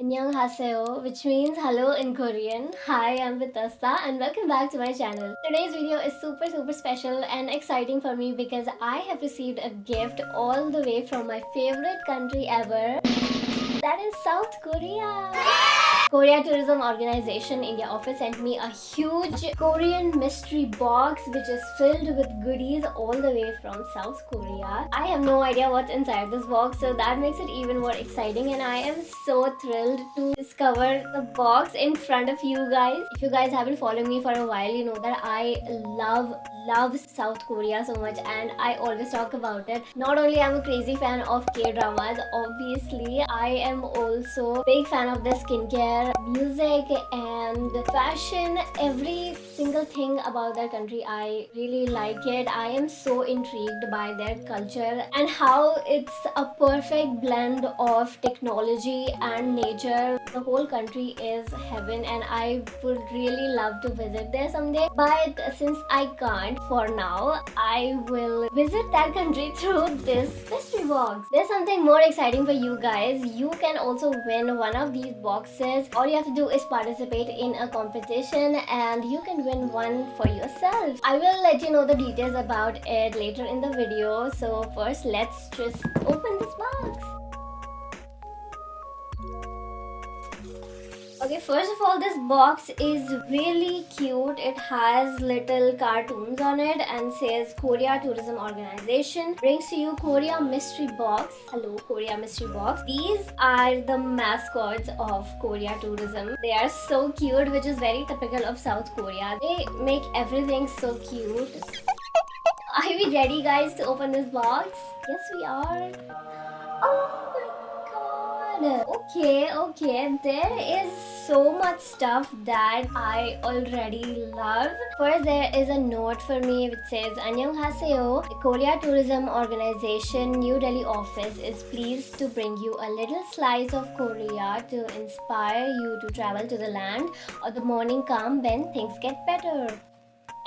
Annyeonghaseyo, which means hello in Korean. Hi, I'm Vitasta and welcome back to my channel. Today's video is super special and exciting for me because I have received a gift all the way from my favorite country ever. That is South Korea. Korea Tourism Organization India office sent me a huge Korean mystery box which is filled with goodies all the way from South Korea. I have no idea what's inside this box, so that makes it even more exciting, and I am so thrilled to discover the box in front of you guys. If you guys haven't followed me for a while, you know that I love South Korea so much and I always talk about it. Not only I'm a crazy fan of K-dramas, obviously I am also a big fan of the skincare, music and fashion. Every single thing about their country, I really like it. I am so intrigued by their culture and how it's a perfect blend of technology and nature. The whole country is heaven and I would really love to visit there someday, but since I can't for now, I will visit that country through this mystery box. There's something more exciting for you guys. You can also win one of these boxes. All you have to do is participate in a competition and you can win one for yourself. I will let you know the details about it later in the video. So first, let's just open this box. Okay, first of all, this box is really cute. It has little cartoons on it and says Korea Tourism Organization brings to you Korea Mystery Box. Hello, Korea Mystery Box. These are the mascots of Korea Tourism. They are so cute, which is very typical of South Korea. They make everything so cute. Are we ready, guys, to open this box? Yes, we are. Oh my god. Okay, there is so much stuff that I already love. First, there is a note for me which says Annyeonghaseyo. The Korea Tourism Organization New Delhi office is pleased to bring you a little slice of Korea to inspire you to travel to the land or the morning come when things get better.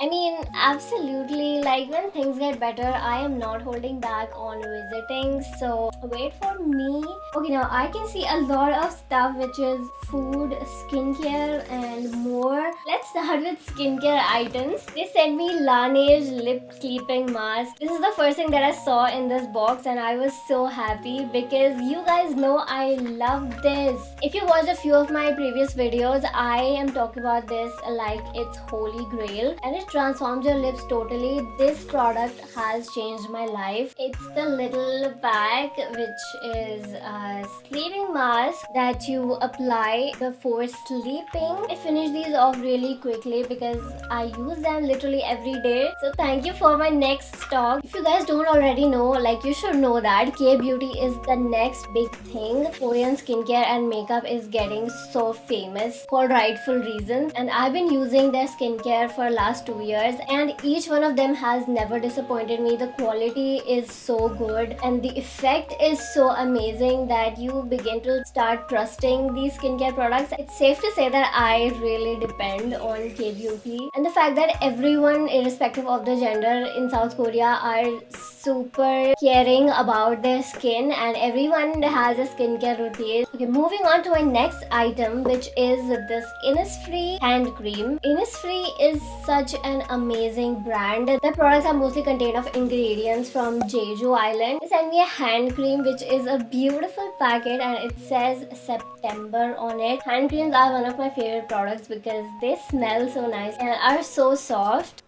I mean, absolutely, like when things get better, I am not holding back on visiting, so wait for me. Okay, now I can see a lot of stuff which is food, skincare and more. Let's start with skincare items. They sent me Laneige lip sleeping mask. This is the first thing that I saw in this box and I was so happy because you guys know I love this. If you watched a few of my previous videos, I am talking about this like it's holy grail and it transforms your lips totally. This product has changed my life. It's the little pack which is a sleeping mask that you apply before sleeping. I finish these off really quickly because I use them literally every day. So thank you for my next stock. If you guys don't already know, like you should know that K-beauty is the next big thing. Korean skincare and makeup is getting so famous for rightful reasons, and I've been using their skincare for last 2 years and each one of them has never disappointed me. The quality is so good and the effect is so amazing that you begin to start trusting these skincare products. It's safe to say that I really depend on K-beauty, and the fact that everyone irrespective of the gender in South Korea are super caring about their skin and everyone has a skincare routine. Okay, moving on to my next item, which is this Innisfree hand cream. Innisfree is such an amazing brand. Their products are mostly contained of ingredients from Jeju Island. They sent me a hand cream which is a beautiful packet and it says September on it. Hand creams are one of my favorite products because they smell so nice and are so soft.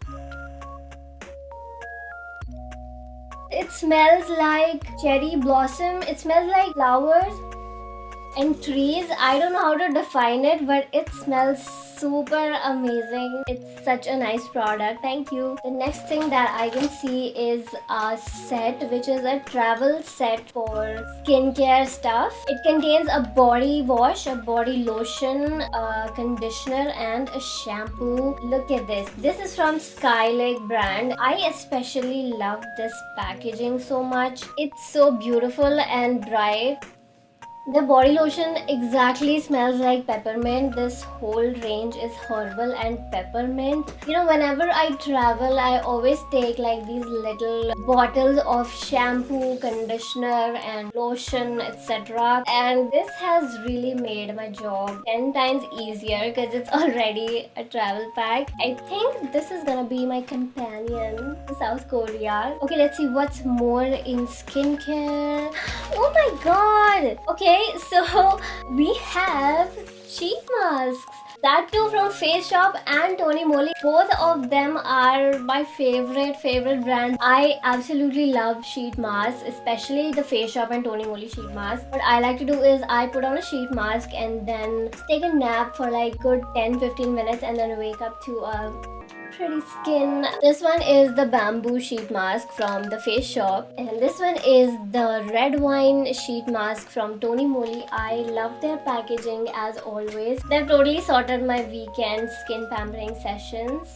It smells like cherry blossom. It smells like flowers and trees. I don't know how to define it, but it smells super amazing. It's such a nice product. Thank you. The next thing that I can see is a set, which is a travel set for skincare stuff. It contains a body wash, a body lotion, a conditioner and a shampoo. Look at this. This is from Skylake brand. I especially love this packaging so much. It's so beautiful and bright. The body lotion exactly smells like peppermint. This whole range is herbal and peppermint. You know, whenever I travel, I always take like these little bottles of shampoo, conditioner, and lotion, etc. And this has really made my job 10 times easier because it's already a travel pack. I think this is gonna be my companion to South Korea. Okay, let's see what's more in skincare. Oh my god! Okay, so we have sheet masks. That too from Face Shop and Tony Moly. Both of them are my favorite brands. I absolutely love sheet masks, especially the Face Shop and Tony Moly sheet mask. What I like to do is I put on a sheet mask and then take a nap for like good 10-15 minutes and then wake up to a pretty skin. This one is the bamboo sheet mask from the Face Shop, and this one is the red wine sheet mask from Tony Moly. I love their packaging as always. They've totally sorted my weekend skin pampering sessions.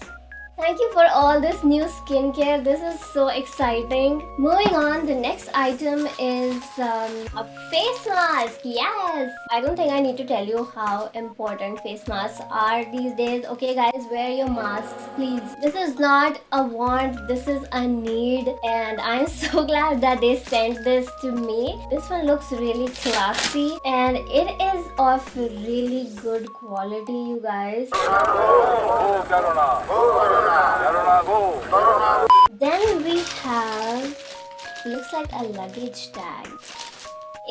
Thank you for all this new skincare. This is so exciting. Moving on, the next item is a face mask. Yes! I don't think I need to tell you how important face masks are these days. Okay guys, wear your masks please. This is not a want, this is a need, and I'm so glad that they sent this to me. This one looks really classy and it is of really good quality, you guys. Then we have, looks like a luggage tag.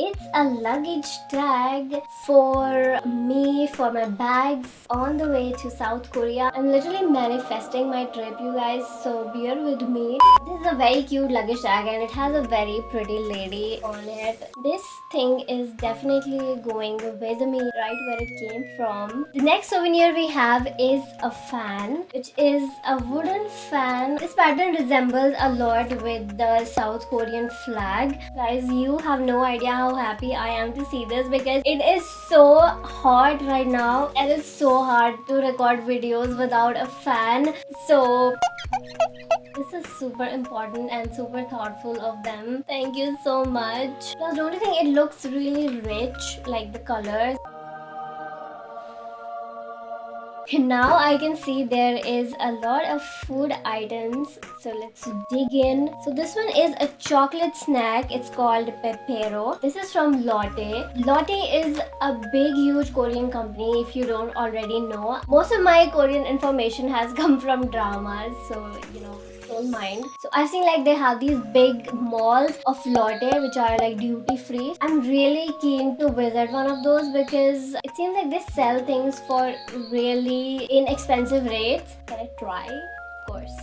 It's a luggage tag for me, for my bags on the way to South Korea. I'm literally manifesting my trip, you guys, so bear with me. This is a very cute luggage tag and it has a very pretty lady on it. This thing is definitely going with me right where it came from. The next souvenir we have is a fan, which is a wooden fan. This pattern resembles a lot with the South Korean flag. Guys, you have no idea how happy I am to see this because it is so hot right now and it's so hard to record videos without a fan. So this is super important and super thoughtful of them. Thank you so much. Plus, don't you think it looks really rich, like the colors? Now I can see there is a lot of food items, so let's dig in. So this one is a chocolate snack. It's called Pepero. This is from Lotte. Lotte is a big huge Korean company if you don't already know. Most of my Korean information has come from dramas, so you know, don't mind. So I've seen like they have these big malls of Lotte which are like duty free. I'm really keen to visit one of those because it seems like they sell things for really inexpensive rates. Can I try? Of course.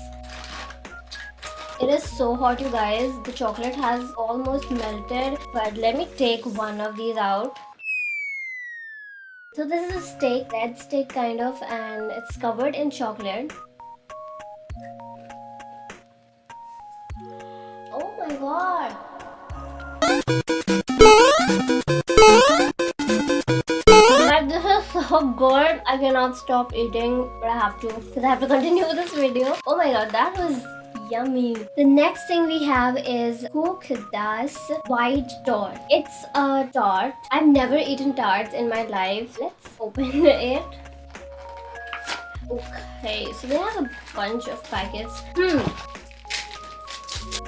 It is so hot, you guys. The chocolate has almost melted, but let me take one of these out. So this is a steak, red steak kind of, and it's covered in chocolate. Oh my god! But this is so good. I cannot stop eating, but I have to because I have to continue this video. Oh my god, that was yummy. The next thing we have is Cook Das White Tart. It's a tart. I've never eaten tarts in my life. Let's open it. Okay, so they have a bunch of packets.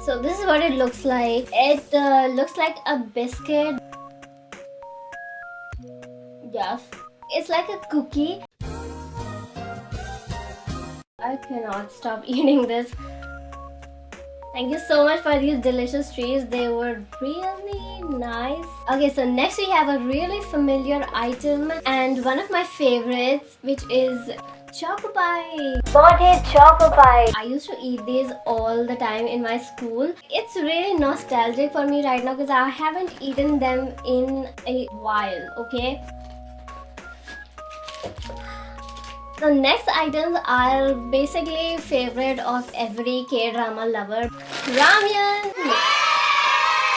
So this is what it looks like. It looks like a biscuit. Yes. It's like a cookie. I cannot stop eating this. Thank you so much for these delicious treats. They were really nice. Okay, so next we have a really familiar item and one of my favorites, which is Choco Pie. Bhat Choco Pie. I used to eat these all the time in my school. It's really nostalgic for me right now because I haven't eaten them in a while, okay? The next items are basically favorite of every K-drama lover. Ramyun!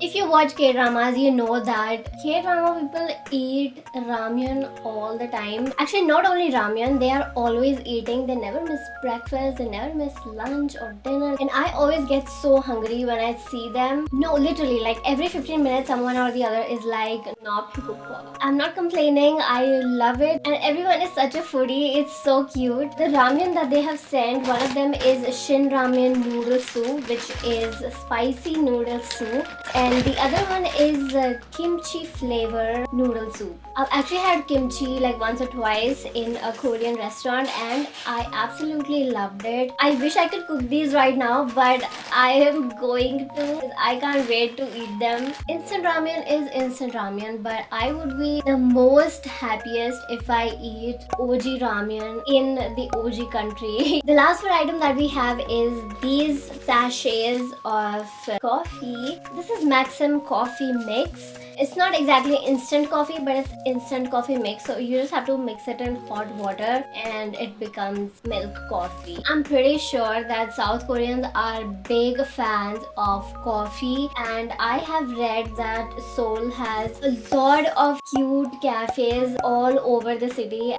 If you watch K-dramas, you know that K-drama people eat ramyun all the time. Actually, not only ramyun, they are always eating. They never miss breakfast, they never miss lunch or dinner. And I always get so hungry when I see them. No, literally, like every 15 minutes, someone or the other is like, "Nop hukukwa." I'm not complaining, I love it. And everyone is such a foodie, it's so cute. The ramyun that they have sent, one of them is Shin Ramen noodle soup, which is spicy noodle soup. And the other one is kimchi flavor noodle soup. I've actually had kimchi like once or twice in a Korean restaurant and I absolutely loved it. I wish I could cook these right now, but I am going to. I can't wait to eat them. Instant ramen is instant ramen, but I would be the most happiest if I eat OG ramen in the OG country. The last food item that we have is these sachets of coffee. This is Maxim coffee mix. It's not exactly instant coffee, but it's instant coffee mix. So you just have to mix it in hot water and it becomes milk coffee. I'm pretty sure that South Koreans are big fans of coffee, and I have read that Seoul has a lot of cute cafes all over the city.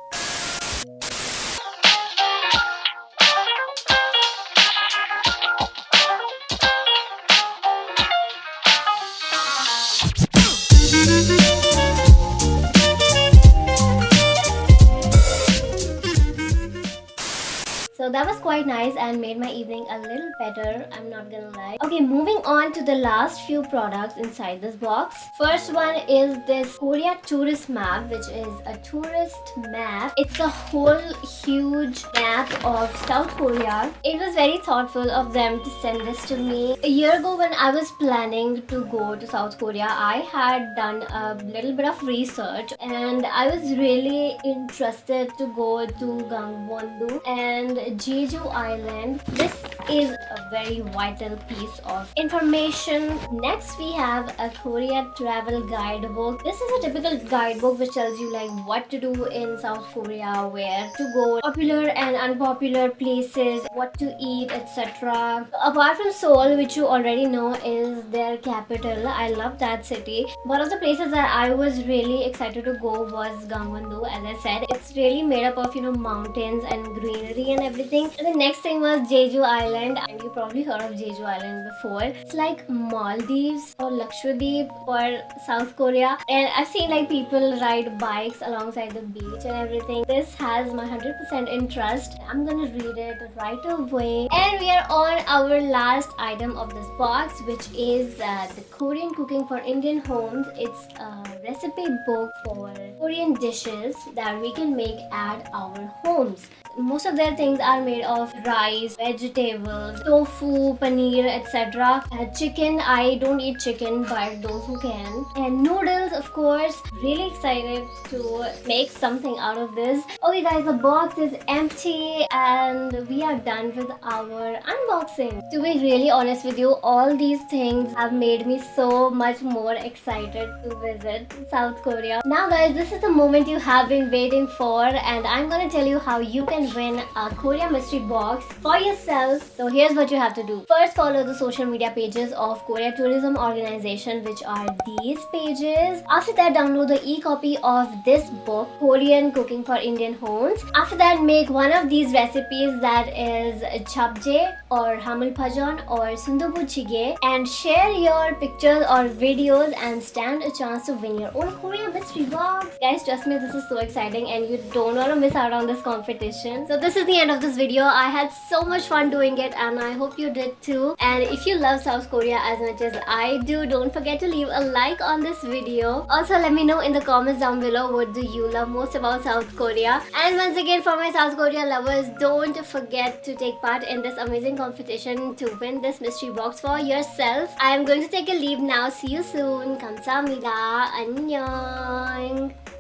So that was quite nice and made my evening a little better, I'm not gonna lie. Okay, moving on to the last few products inside this box. First one is this Korea tourist map, which is a tourist map. It's a whole huge map of South Korea. It was very thoughtful of them to send this to me. A year ago when I was planning to go to South Korea, I had done a little bit of research and I was really interested to go to Gangwon-do and Jeju Island. This is a very vital piece of information. Next we have a Korea travel guidebook. This is a typical guidebook which tells you like what to do in South Korea, where to go, popular and unpopular places, what to eat, etc. Apart from Seoul, which you already know is their capital, I love that city. One of the places that I was really excited to go was Gangwon-do. As I said, it's really made up of mountains and greenery and everything. And the next thing was Jeju Island, and you probably heard of Jeju Island before. It's like Maldives or Lakshadweep for South Korea, and I've seen like people ride bikes alongside the beach and everything. This has my 100% interest. I'm gonna read it right away. And we are on our last item of this box, which is the Korean Cooking for Indian Homes. It's a recipe book for Korean dishes that we can make at our homes. Most of their things are made of rice, vegetables, tofu, paneer, etc. Chicken, I don't eat chicken, but those who can. And noodles, of course. Really excited to make something out of this. Okay guys, the box is empty and we are done with our unboxing. To be really honest with you, all these things have made me so much more excited to visit South Korea. Now guys, this is the moment you have been waiting for, and I'm gonna tell you how you can win a Korea mystery box for yourself. So here's what you have to do. First, follow the social media pages of Korea Tourism Organization, which are these pages. After that, download the e-copy of this book, Korean Cooking for Indian Homes. After that, make one of these recipes, that is Japchhae or haemul pajeon or sundubu jjigae, and share your pictures or videos and stand a chance to win your own Korea mystery box. Guys, trust me, this is so exciting and you don't want to miss out on this competition. So this is the end of this video. I had so much fun doing it and I hope you did too. And if you love South Korea as much as I do, don't forget to leave a like on this video. Also, let me know in the comments down below, what do you love most about South Korea? And once again, for my South Korea lovers, don't forget to take part in this amazing competition to win this mystery box for yourself. I am going to take a leave now. See you soon. 감사합니다. 안녕.